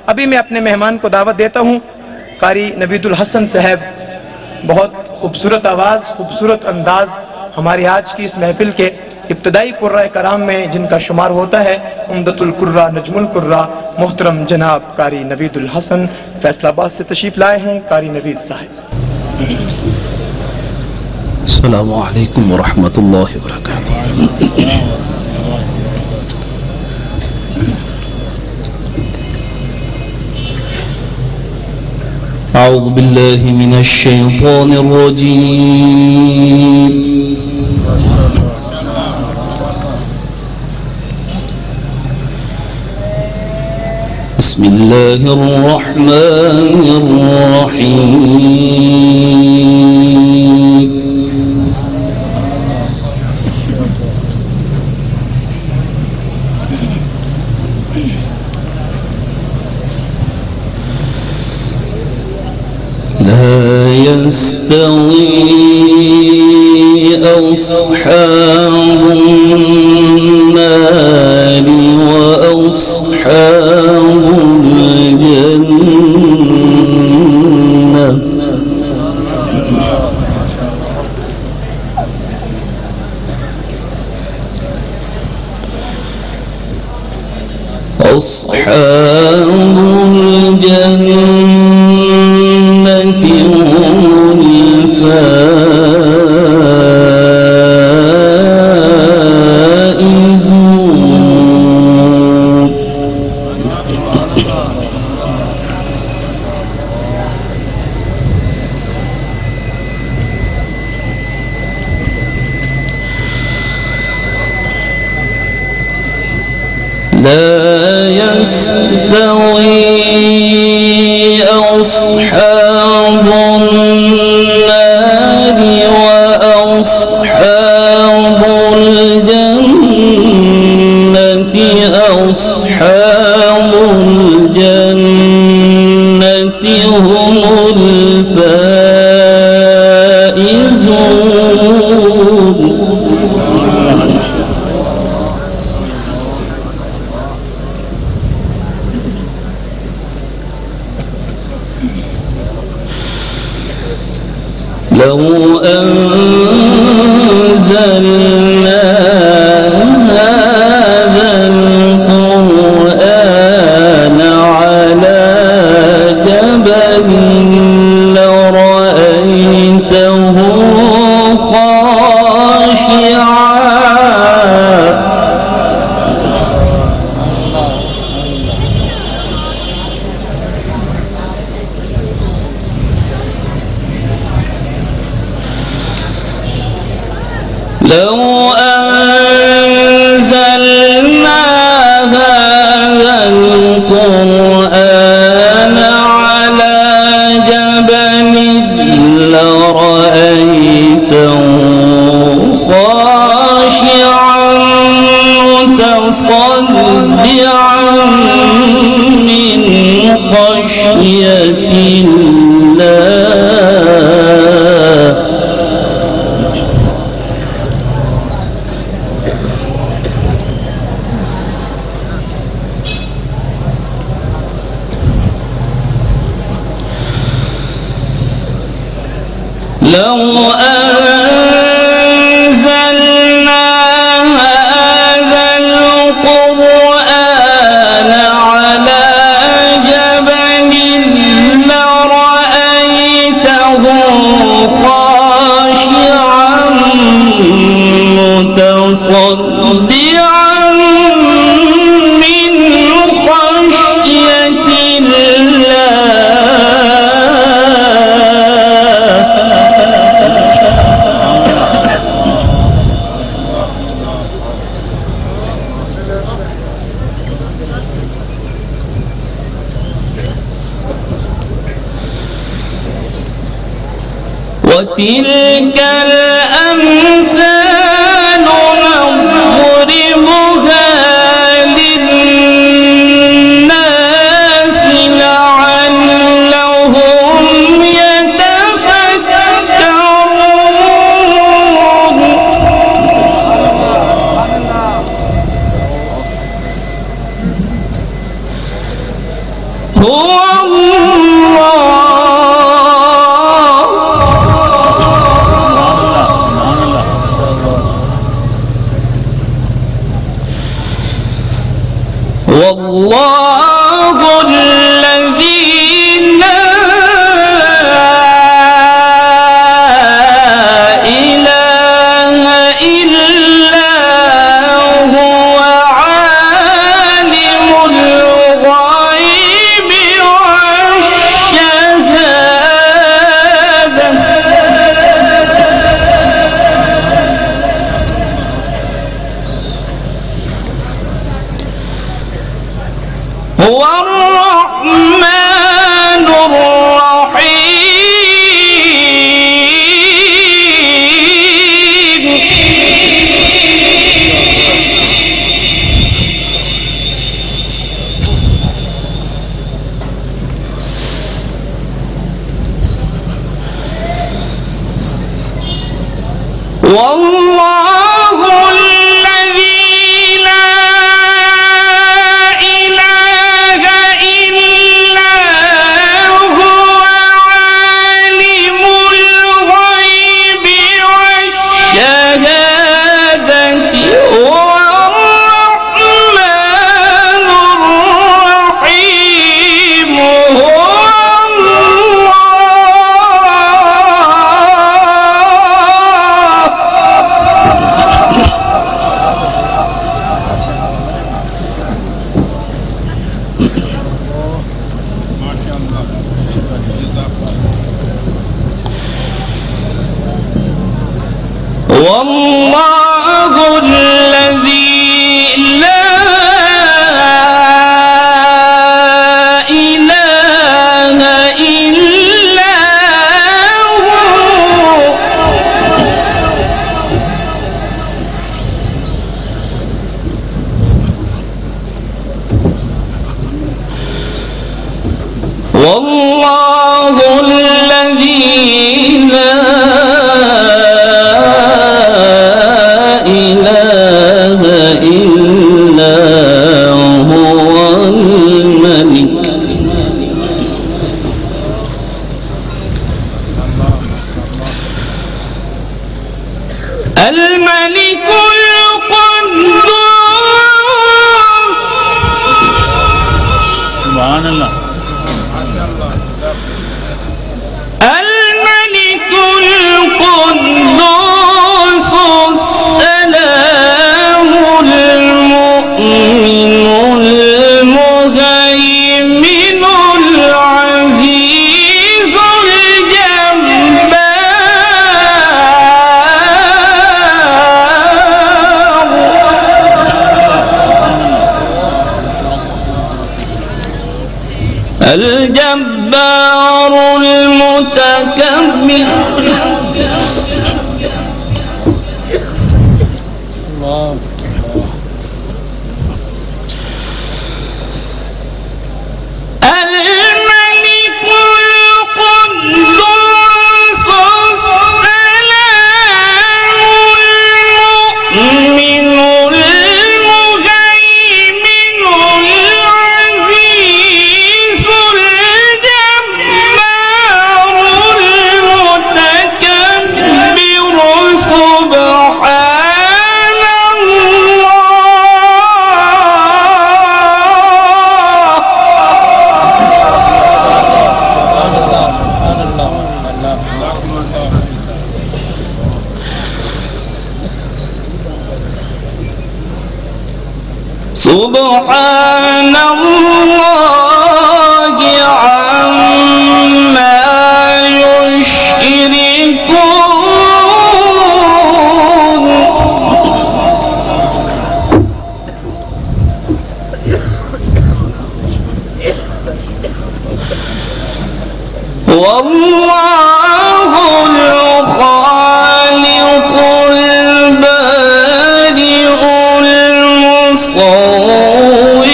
अभी मैं अपने मेहमान को दावत देता हूँ, कारी नवीदुल हसन साहब, बहुत खूबसूरत आवाज़, खूबसूरत अंदाज, हमारी आज की इस महफिल के इब्तदाई कुर्रा कराम में जिनका शुमार होता है, उम्दतुल कुर्रा, नजमुल कुर्रा, मोहतरम जनाब कारी नवीदुल हसन फैसलाबाद से तशरीफ लाए हैं। कारी नवीद साहब। अस्सलामु अलैकुम व रहमतुल्लाहि व बरकातुहू। अऊज़ु बिल्लाहि मिनश शैतानिर रजीम। बिस्मिल्लाहिर रहमानिर रहीम। لا يستوي أصحاب النار وأصحاب الجنة. أصحاب الجنة هم الفائزون. لا يستوي أصحاب النار وأصحاب الجنة. أصحاب الجنة هم الفائزون. لو أنزلنا هذا القرآن على جبل لرأيته خاشعا لو أنزلنا هذا القرآن على جبل لرأيته خاشعا متصدعا من خشية الله. لو أنزلنا هذا القرآن على جبل لرأيته خاشعا متصدعا من خشية وتلك الأمثال نضربها للناس لعلهم يتفكرون. هو والله الذي لا إله إلا هو عالم الغيب والشهادة هو الرحمن الرحيم والله الذي لا إله إلا هو عالم الغيب والشهادة هو الرحمن الرحيم هو والله الذي لا إله إلا هو والله الذي لا إله إلا هو الملك الملك القدوس سبحان الله الملك القدوس السلام المؤمن المهيمن العزيز الجبار المتكبر الملك القدوس السلام المؤمن المهيمن العزيز الجبار المتكبر سبحان الله سبحان الله عما يشركون والله الخالق البارئ المصور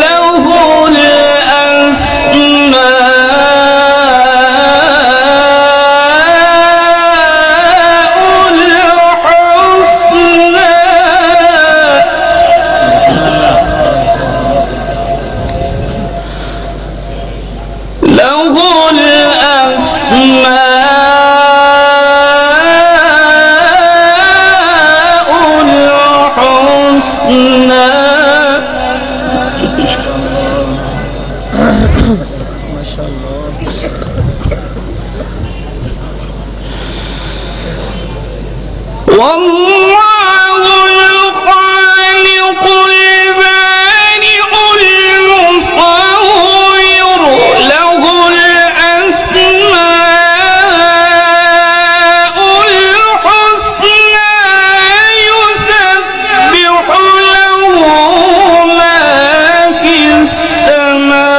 له الأسماء الحسنى له الأسماء الحسنى. والله الخالق البارئ المصور له الأسماء الحسنى يسبح له ما في السماوات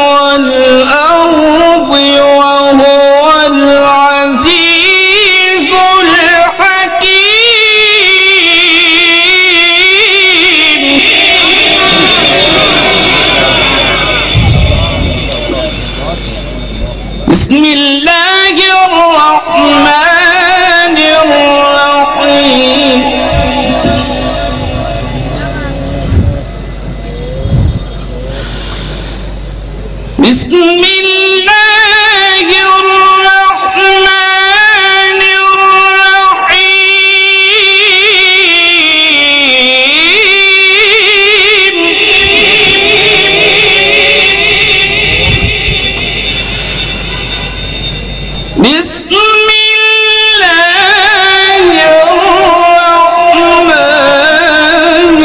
والأرض وهو العزيز الحكيم. بسم الله الرحمن الرحيم. بسم الله الرحمن الرحيم. بسم الله الرحمن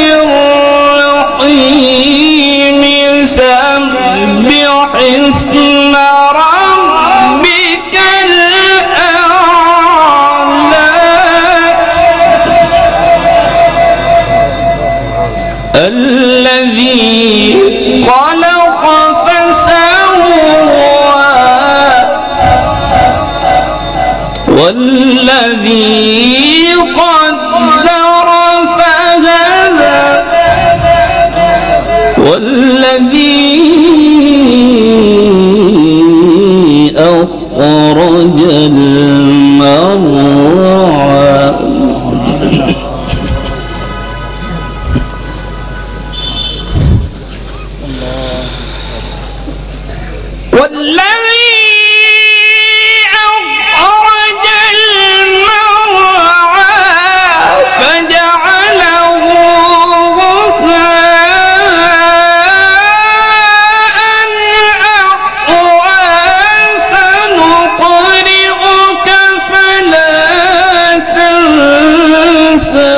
الرحيم. سبح اسم ربك الأعلى الذي خلق فسوى والذي قدر فهدى والذي أخرج المرعى والذي أخرج المرعى فجعله غثاء أحوى. سنقرئك فلا تنسى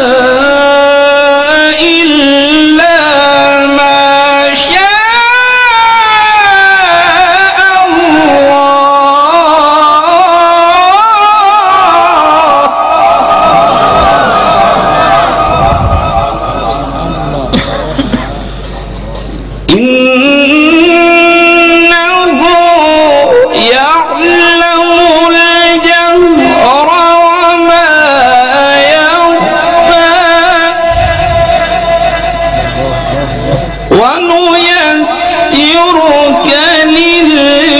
إلا ما شاء الله. إنه يعلم الجهر وما يخفى ونيسرك لليسرى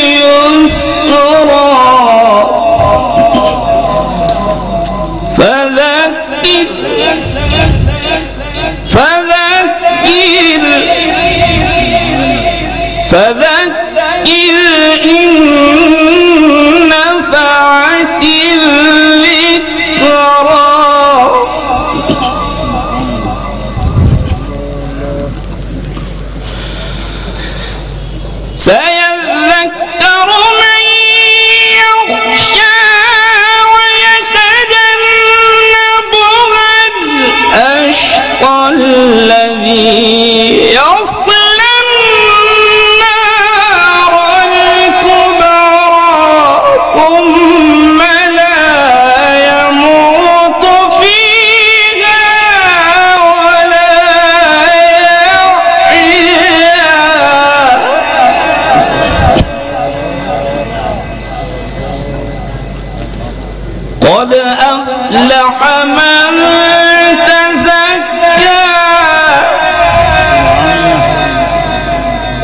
فذكر إن نفعت الذكرى. سيذكر من يخشى ويتجنبها الأشقى الذي يصلى النار الكبرى ثم لا يموت فيها ولا يحيا. قد أفلح من تزكى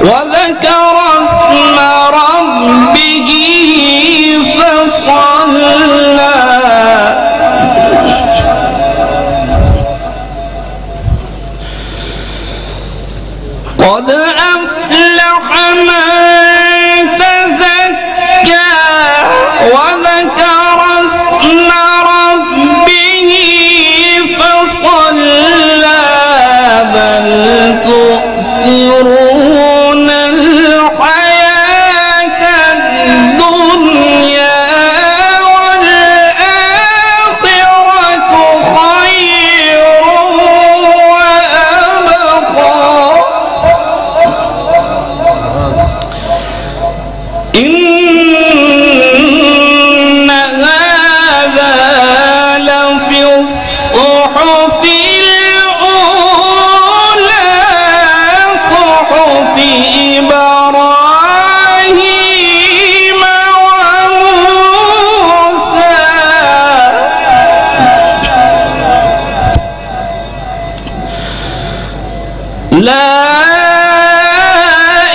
وذكر اسم ربه فصلى. قد أفلح من تزكى وذكر اسم ربه فصلى بل تؤثرون الحياة الدنيا والآخرة خير وأبقى إن هذا لفي الصحف الأولى صحف إبراهيم وموسى لا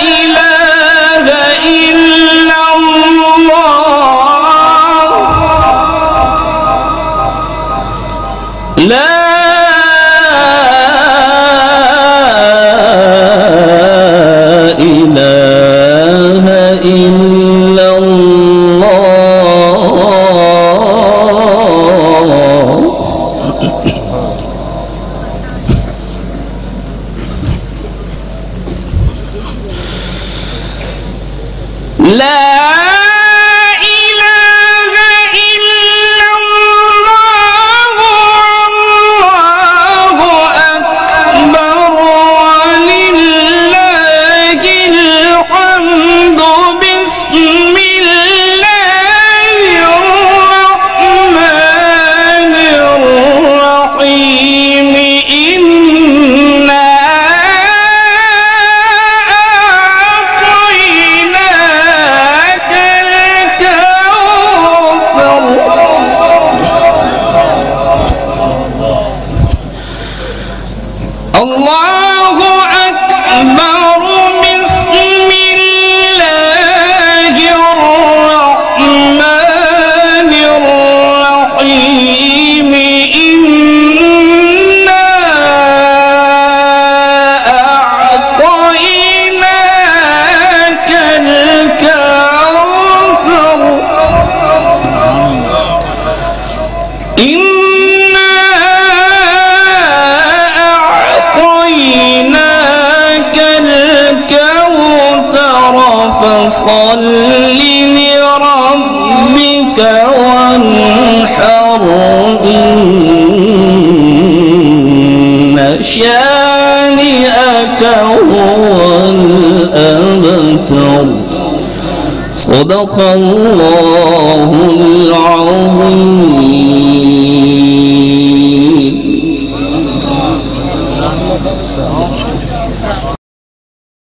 إله إلا الله لا إله إلا الله لا إله إلا الله والله أكبر ولله الحمد بسم الله الرحمن الرحيم إنا أعطيناك الكوثر الله أكبر بسم الله الرحمن الرحيم إنا أعطيناك الكوثر إنا أعطيناك الكوثر فصل لربك وانحر إن شانئك هو الأبتر صدق الله العظيم.